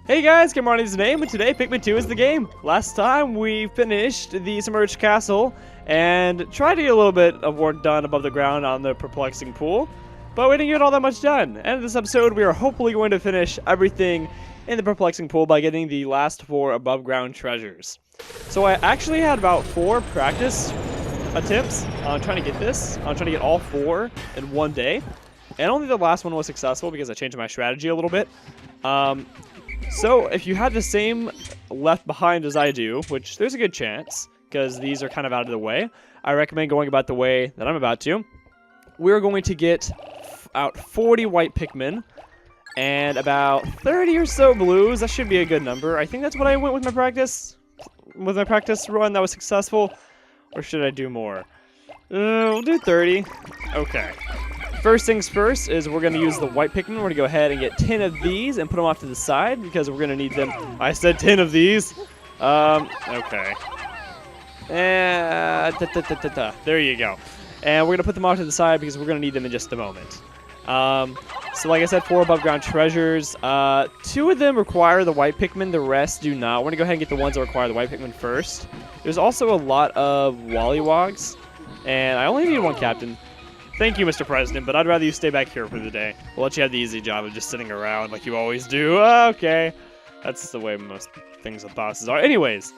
Hey guys, Camaroni's name, and today Pikmin 2 is the game. Last time we finished the submerged castle and tried to get a little bit of work done above the ground on the Perplexing Pool, but we didn't get all that much done. And in this episode, we are hopefully going to finish everything in the Perplexing Pool by getting the last 4 above ground treasures. So I actually had about 4 practice attempts on trying to get this, on trying to get all 4 in one day. And only the last one was successful because I changed my strategy a little bit. So if you had the same left behind as I do, which there's a good chance, because these are kind of out of the way, I recommend going about the way that I'm about to. We're going to get out 40 white Pikmin and about 30 or so blues. That should be a good number. I think that's what I went with my practice run that was successful. Or should I do more? We'll do 30. Okay. First things first is we're going to use the white Pikmin. We're going to go ahead and get 10 of these and put them off to the side because we're going to need them. I said 10 of these. Okay. There you go. And we're going to put them off to the side because we're going to need them in just a moment. So like I said, 4 above ground treasures. 2 of them require the white Pikmin. The rest do not. We're going to go ahead and get the ones that require the white Pikmin first. There's also a lot of Wollywogs. And I only need 1 captain. Thank you, Mr. President, but I'd rather you stay back here for the day. We'll let you have the easy job of just sitting around like you always do. Okay. That's the way most things with bosses are. Anyways,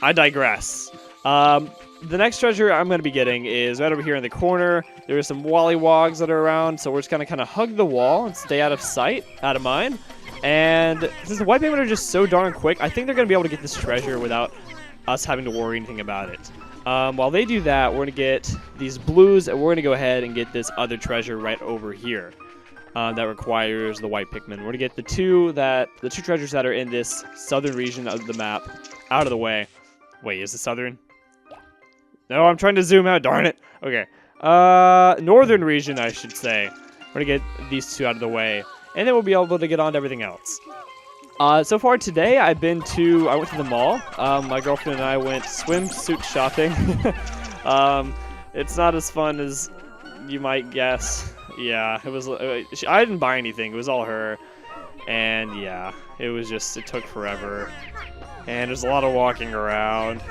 I digress. The next treasure I'm going to be getting is right over here in the corner. There are some Wollywogs that are around, so we're just going to kind of hug the wall and stay out of sight, out of mind. And since the white Pikmin are just so darn quick, I think they're going to be able to get this treasure without us having to worry anything about it. While they do that, we're going to get these blues, and we're going to go ahead and get this other treasure right over here that requires the white Pikmin. We're going to get the two treasures that are in this southern region of the map out of the way. Wait, is it southern? No, I'm trying to zoom out, darn it. Okay. Northern region, I should say. We're going to get these 2 out of the way, and then we'll be able to get on to everything else. So far today, I went to the mall. My girlfriend and I went swimsuit shopping. It's not as fun as you might guess. Yeah, it was. I didn't buy anything. It was all her. And yeah, it took forever. And there's a lot of walking around.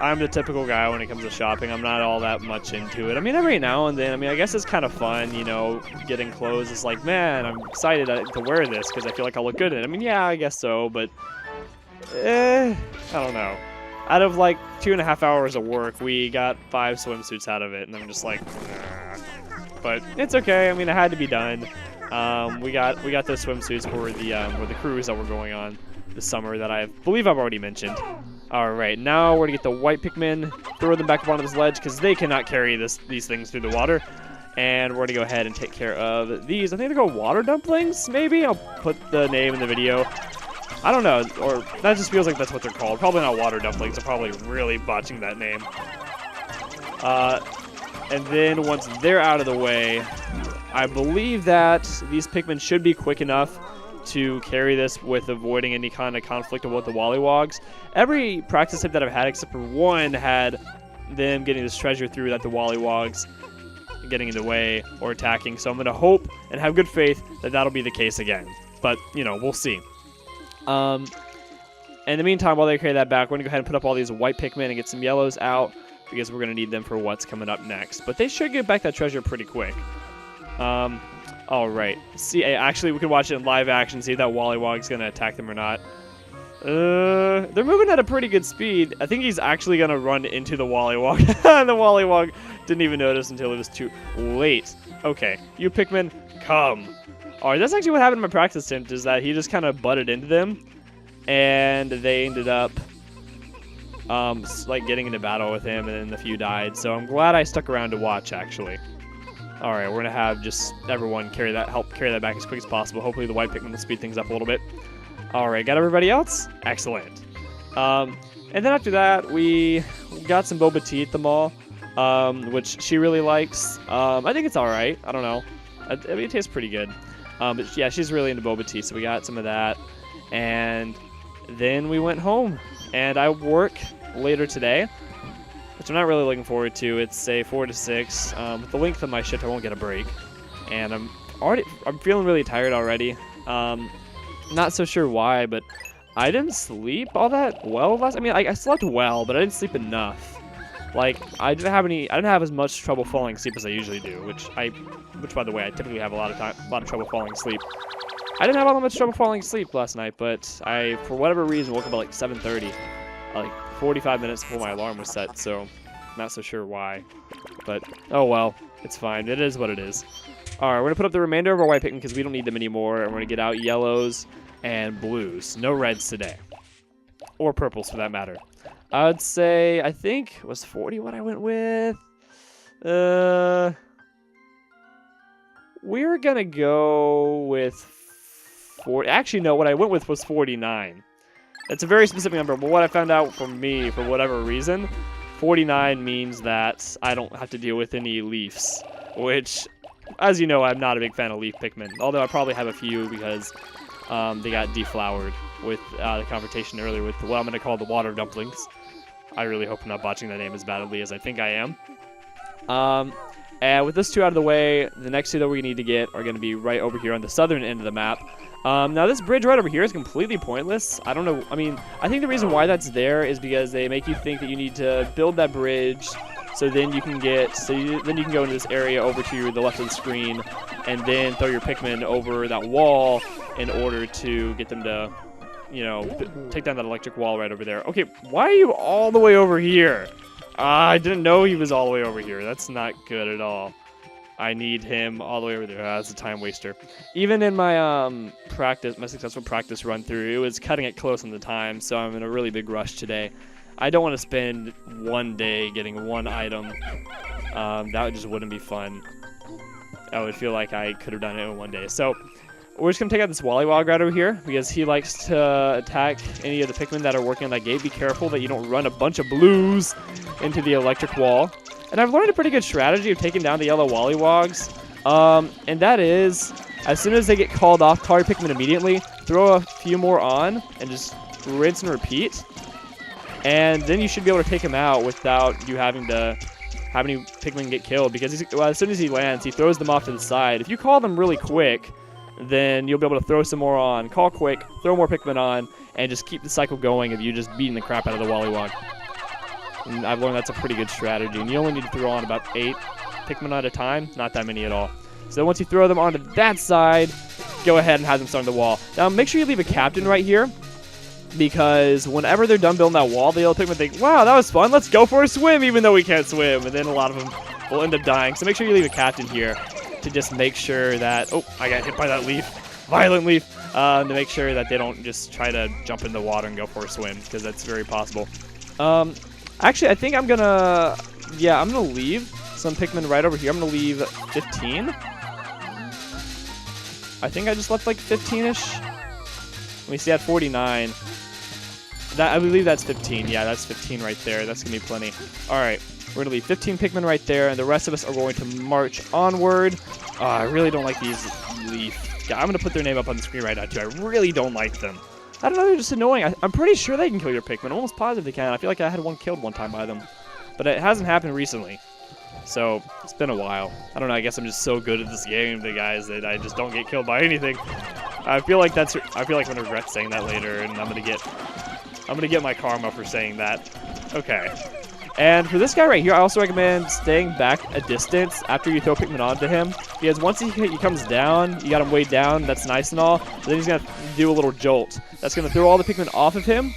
I'm the typical guy when it comes to shopping. I'm not all that much into it. I mean, every now and then, I guess it's kind of fun, you know, getting clothes. It's like, man, I'm excited to wear this because I feel like I'll look good in it. I mean, yeah, I guess so, but, I don't know. Out of, like, 2.5 hours of work, we got 5 swimsuits out of it, and I'm just like, nah. But it's okay. I mean, it had to be done. We got those swimsuits for the cruise that we're going on this summer that I believe I've already mentioned. Alright, now we're going to get the white Pikmin, throw them back up onto this ledge because they cannot carry these things through the water. And we're going to go ahead and take care of these. I think they're called water dumplings, maybe? I'll put the name in the video. I don't know, or that just feels like that's what they're called. Probably not water dumplings. I'm probably really botching that name. And then once they're out of the way, I believe that these Pikmin should be quick enough to carry this with avoiding any kind of conflict with the Wollywogs. Every practice tip that I've had except for one had them getting this treasure through that the Wollywogs getting in the way or attacking. So I'm going to hope and have good faith that that'll be the case again. But, you know, we'll see. In the meantime, while they carry that back, we're going to go ahead and put up all these white Pikmin and get some yellows out because we're going to need them for what's coming up next. But they should get back that treasure pretty quick. Alright, see, actually we can watch it in live action, see if that Wollywog's gonna attack them or not. They're moving at a pretty good speed. I think he's actually gonna run into the Wollywog. And the Wollywog didn't even notice until it was too late. Okay, you Pikmin, come. Alright, that's actually what happened in my practice attempt, is that he just kind of butted into them. And they ended up, like, getting into battle with him, and then a few died. So I'm glad I stuck around to watch, actually. Alright, we're going to have just everyone help carry that back as quick as possible. Hopefully the white Pikmin will speed things up a little bit. Alright, got everybody else? Excellent. And then after that, we got some boba tea at the mall, which she really likes. I think it's alright. I don't know. I mean, it tastes pretty good. But yeah, she's really into boba tea, so we got some of that. And then we went home. And I work later today, which I'm not really looking forward to. It's, say, 4 to 6. With the length of my shift, I won't get a break. And I'm feeling really tired already. Not so sure why, but I didn't sleep all that well last. I mean, I slept well, but I didn't sleep enough. Like, I didn't have as much trouble falling asleep as I usually do, which by the way, I typically have a lot of trouble falling asleep. I didn't have all that much trouble falling asleep last night, but I, for whatever reason, woke up at like 7:30, like 45 minutes before my alarm was set. So, not so sure why, but oh well, it's fine. It is what it is. All right, we're gonna put up the remainder of our white Pikmin because we don't need them anymore, and we're gonna get out yellows and blues. No reds today, or purples for that matter. I would say, I think, was 40 what I went with? We're gonna go with 40. Actually, no, what I went with was 49. It's a very specific number, but what I found out for me, for whatever reason, 49 means that I don't have to deal with any leafs, which, as you know, I'm not a big fan of leaf Pikmin, although I probably have a few because they got deflowered with the confrontation earlier with what I'm going to call the water dumplings. I really hope I'm not botching that name as badly as I think I am. And with this two out of the way, the next two that we need to get are going to be right over here on the southern end of the map. Now, this bridge right over here is completely pointless. I don't know. I mean, I think the reason why that's there is because they make you think that you need to build that bridge so then you can get, then you can go into this area over to the left of the screen and then throw your Pikmin over that wall in order to get them to, you know, take down that electric wall right over there. Okay, why are you all the way over here? I didn't know he was all the way over here. That's not good at all. I need him all the way over there. That's a time waster. Even in my my successful practice run through, it was cutting it close on the time, so I'm in a really big rush today. I don't want to spend one day getting one item. That just wouldn't be fun. I would feel like I could have done it in one day. So we're just going to take out this Wollywog right over here because he likes to attack any of the Pikmin that are working on that gate. Be careful that you don't run a bunch of blues into the electric wall. And I've learned a pretty good strategy of taking down the yellow Wollywogs. And that is, as soon as they get called off, call your Pikmin immediately, throw a few more on, and just rinse and repeat. And then you should be able to take him out without you having to have any Pikmin get killed. Because as soon as he lands, he throws them off to the side. If you call them really quick, then you'll be able to throw some more on, call quick, throw more Pikmin on, and just keep the cycle going of you just beating the crap out of the Wollywog. And I've learned that's a pretty good strategy. And you only need to throw on about 8 Pikmin at a time, not that many at all. So once you throw them onto that side, go ahead and have them start on the wall. Now make sure you leave a captain right here, because whenever they're done building that wall, the yellow Pikmin think, wow, that was fun, let's go for a swim, even though we can't swim. And then a lot of them will end up dying. So make sure you leave a captain here to just make sure that, oh, I got hit by that leaf, violent leaf, to make sure that they don't just try to jump in the water and go for a swim, because that's very possible. Actually, I think I'm gonna leave some Pikmin right over here. I'm gonna leave 15. I think I just left like 15-ish. Let me see, at 49. I believe that's 15. Yeah, that's 15 right there. That's gonna be plenty. All right, we're gonna leave 15 Pikmin right there, and the rest of us are going to march onward. I really don't like these leaf. Yeah, I'm gonna put their name up on the screen right now too. I really don't like them. I don't know, they're just annoying. I'm pretty sure they can kill your Pikmin. I'm almost positive they can. I feel like I had one killed one time by them. But it hasn't happened recently. So, it's been a while. I don't know, I guess I'm just so good at this game, the guys, that I just don't get killed by anything. I feel like I'm gonna regret saying that later, and I'm gonna get my karma for saying that. Okay. And for this guy right here, I also recommend staying back a distance after you throw Pikmin onto him, because once he comes down, you got him weighed down, that's nice and all, but then he's going to do a little jolt. That's going to throw all the Pikmin off of him,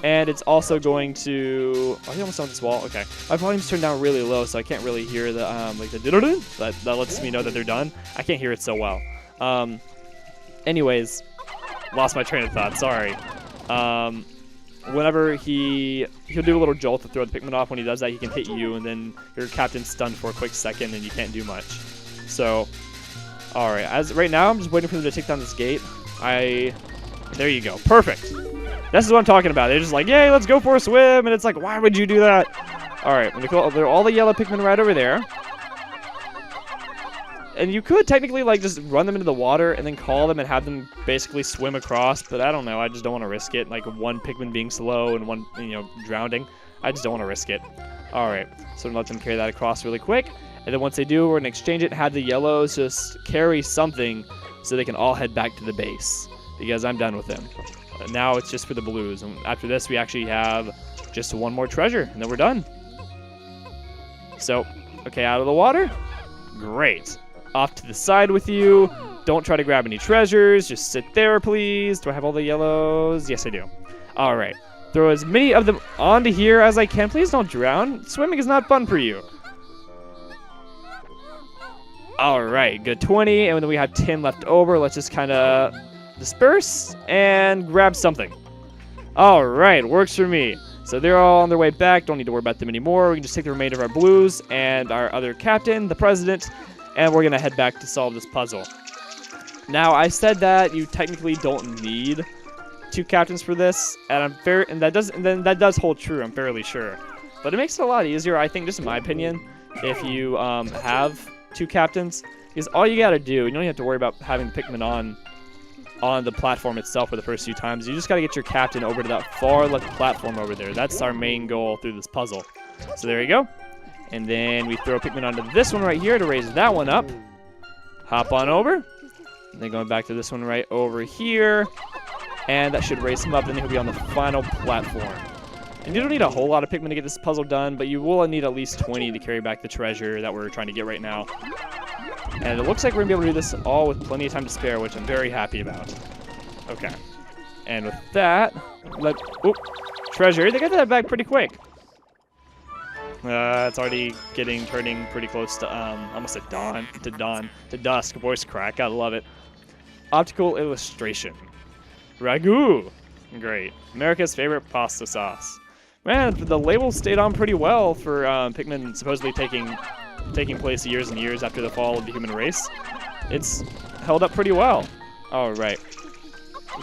and it's also going to... Oh, he almost on this wall? Okay. My volume's turned down really low, so I can't really hear the, like the that lets me know that they're done. I can't hear it so well. Anyways, lost my train of thought, sorry. Whenever he'll do a little jolt to throw the Pikmin off. When he does that, he can hit you, and then your captain's stunned for a quick second, and you can't do much. So, all right. As right now, I'm just waiting for them to take down this gate. There you go. Perfect. This is what I'm talking about. They're just like, yay, let's go for a swim, and it's like, why would you do that? All right. They're all the yellow Pikmin right over there. And you could technically like just run them into the water and then call them and have them basically swim across, but I don't know. I just don't want to risk it. Like one Pikmin being slow and one, drowning. I just don't want to risk it. All right, so I'm gonna let them carry that across really quick, and then once they do, we're gonna exchange it and have the yellows just carry something so they can all head back to the base. because I'm done with him. Now it's just for the blues, and after this we actually have just one more treasure, and then we're done. So, okay, out of the water. Great. Off to the side with you. Don't try to grab any treasures. Just sit there, please. Do I have all the yellows? Yes, I do. All right. Throw as many of them onto here as I can. Please don't drown. Swimming is not fun for you. All right. Good 20. And then we have 10 left over. Let's just kind of disperse and grab something. All right. Works for me. So they're all on their way back. Don't need to worry about them anymore. We can just take the remainder of our blues and our other captain, the president, and we're going to head back to solve this puzzle. Now, I said that you technically don't need 2 captains for this, and that does hold true, I'm fairly sure. But it makes it a lot easier, I think, just in my opinion, if you have 2 captains, because all you got to do, you don't even have to worry about having Pikmin on the platform itself for the first few times. You just got to get your captain over to that far left platform over there. That's our main goal through this puzzle. So there you go. And then we throw Pikmin onto this one right here to raise that one up. Hop on over. And then going back to this one right over here. And that should raise him up, and then he'll be on the final platform. And you don't need a whole lot of Pikmin to get this puzzle done, but you will need at least 20 to carry back the treasure that we're trying to get right now. And it looks like we're going to be able to do this all with plenty of time to spare, which I'm very happy about. Okay. And with that, treasure. They got that back pretty quick. It's already turning pretty close to, almost at dawn, to dusk. Voice crack. Gotta love it. Optical illustration. Ragu. Great. America's favorite pasta sauce. Man, the label stayed on pretty well for Pikmin supposedly taking place years and years after the fall of the human race. It's held up pretty well. All right.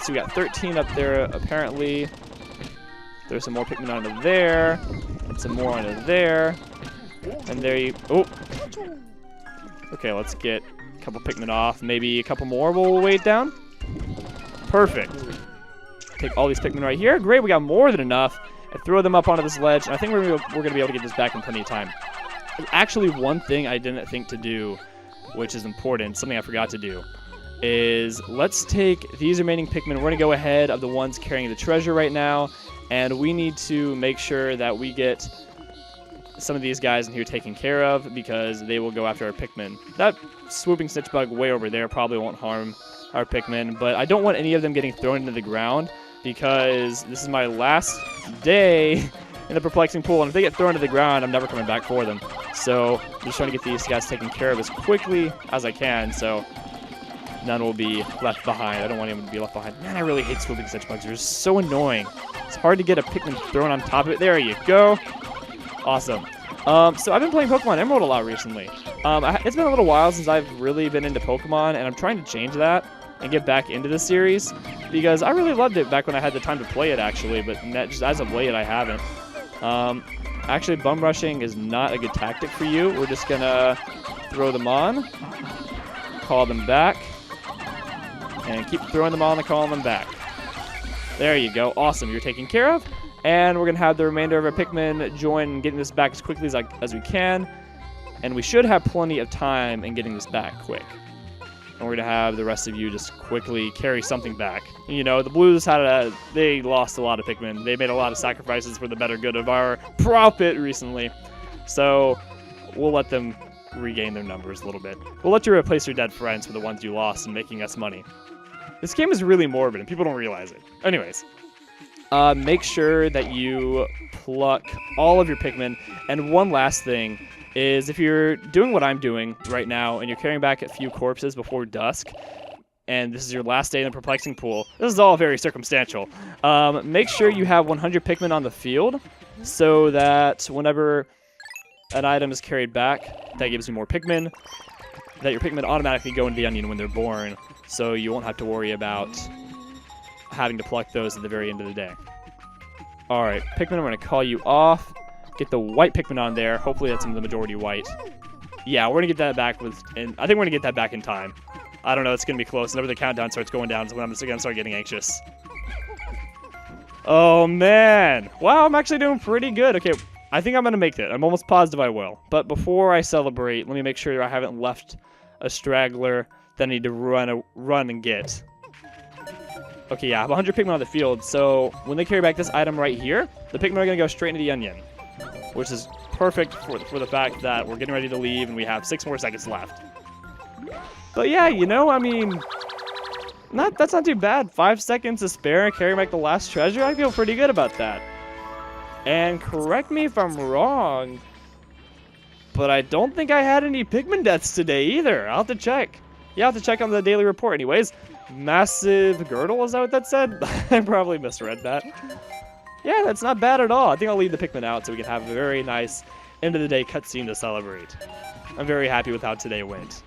So we got 13 up there, apparently. There's some more Pikmin onto there. And some more onto there. And there you... Oh! Okay, let's get a couple Pikmin off. Maybe a couple more we'll weight down. Perfect. Take all these Pikmin right here. Great, we got more than enough. And throw them up onto this ledge. And I think we're going to be able to get this back in plenty of time. Actually, one thing I didn't think to do, which is important, something I forgot to do, is let's take these remaining Pikmin. We're going to go ahead of the ones carrying the treasure right now. And we need to make sure that we get some of these guys in here taken care of, because they will go after our Pikmin. That swooping snitch bug way over there probably won't harm our Pikmin, but I don't want any of them getting thrown into the ground, because this is my last day in the Perplexing Pool, and if they get thrown to the ground, I'm never coming back for them. So I'm just trying to get these guys taken care of as quickly as I can, so none will be left behind. I don't want anyone to be left behind. Man, I really hate swooping snitch bugs. They're just so annoying. It's hard to get a Pikmin thrown on top of it. There you go. Awesome. So I've been playing Pokemon Emerald a lot recently. It's been a little while since I've really been into Pokemon, and I'm trying to change that and get back into the series, because I really loved it back when I had the time to play it, actually, but just as of late, I haven't. Actually, bum rushing is not a good tactic for you. We're just gonna throw them on, call them back, and keep throwing them on and calling them back. There you go. Awesome. You're taken care of. And we're going to have the remainder of our Pikmin join getting this back as quickly as we can. And we should have plenty of time in getting this back quick. And we're going to have the rest of you just quickly carry something back. You know, the Blues they lost a lot of Pikmin. They made a lot of sacrifices for the better good of our profit recently. So we'll let them regain their numbers a little bit. We'll let you replace your dead friends for the ones you lost and making us money. This game is really morbid, and people don't realize it. Anyways, make sure that you pluck all of your Pikmin. And one last thing is, if you're doing what I'm doing right now, and you're carrying back a few corpses before dusk, and this is your last day in the Perplexing Pool, this is all very circumstantial. Make sure you have 100 Pikmin on the field, so that whenever an item is carried back, that gives you more Pikmin, that your Pikmin automatically go into the onion when they're born, so you won't have to worry about having to pluck those at the very end of the day. Alright, Pikmin, we're going to call you off. Get the white Pikmin on there. Hopefully that's the majority white. Yeah, we're going to get that back and I think we're going to get that back in time. I don't know, it's going to be close. Whenever the countdown starts going down, so I'm going to start getting anxious. Oh, man. Wow, I'm actually doing pretty good. Okay, I think I'm going to make it. I'm almost positive I will. But before I celebrate, let me make sure I haven't left a straggler that I need to run and get. Okay, yeah, I have 100 Pikmin on the field, so when they carry back this item right here, the Pikmin are going to go straight into the onion, which is perfect for the fact that we're getting ready to leave and we have 6 more seconds left. But yeah, you know, I mean, that's not too bad. 5 seconds to spare and carrying back the last treasure. I feel pretty good about that. And correct me if I'm wrong, but I don't think I had any Pikmin deaths today either. I'll have to check. Yeah, I'll have to check on the daily report anyways. Massive girdle, is that what that said? I probably misread that. Yeah, that's not bad at all. I think I'll leave the Pikmin out so we can have a very nice end of the day cutscene to celebrate. I'm very happy with how today went.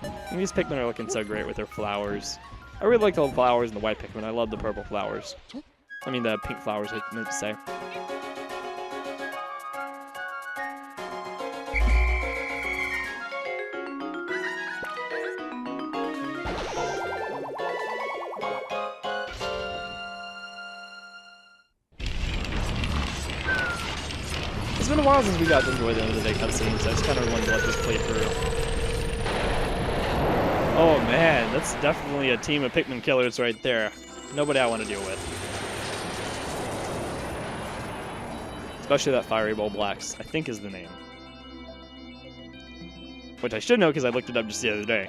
And these Pikmin are looking so great with their flowers. I really like the flowers and the white Pikmin. I love the purple flowers. I mean the pink flowers, I meant to say. It's been a while since we got to enjoy the end of the day cutscenes, so I just kind of wanted to let this play through. Oh man, that's definitely a team of Pikmin killers right there. Nobody I want to deal with. Especially that Fiery Bowl Blacks, I think is the name. Which I should know because I looked it up just the other day.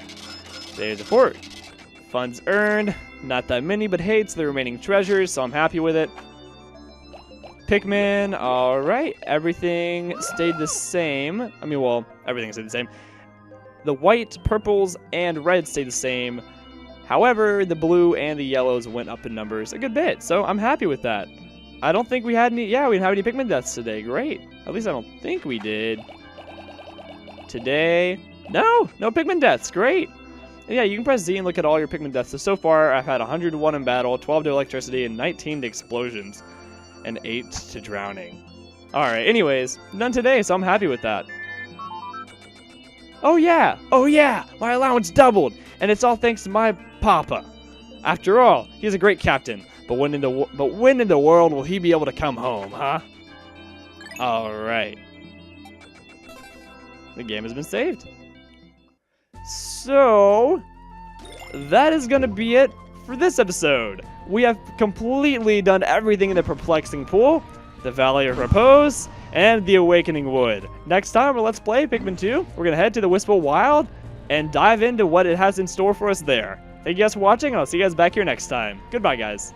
Daily report. Funds earned, not that many, but hey, it's the remaining treasures, so I'm happy with it. Pikmin, alright, everything stayed the same. I mean, well, everything stayed the same. The white, purples, and reds stayed the same. However, the blue and the yellows went up in numbers a good bit, so I'm happy with that. I don't think we had any, yeah, we didn't have any Pikmin deaths today, great. At least I don't think we did. Today, no Pikmin deaths, great. And yeah, you can press Z and look at all your Pikmin deaths. So far, I've had 101 in battle, 12 to electricity, and 19 to explosions. And 8 to drowning. Alright, anyways, none today, so I'm happy with that. Oh yeah, my allowance doubled, and it's all thanks to my papa. After all, he's a great captain, but when in the world will he be able to come home, huh? Alright. The game has been saved. So, that is gonna be it for this episode. We have completely done everything in the Perplexing Pool, the Valley of Repose, and the Awakening Wood. Next time, let's play Pikmin 2. We're going to head to the Whisper Wild and dive into what it has in store for us there. Thank you guys for watching, and I'll see you guys back here next time. Goodbye, guys.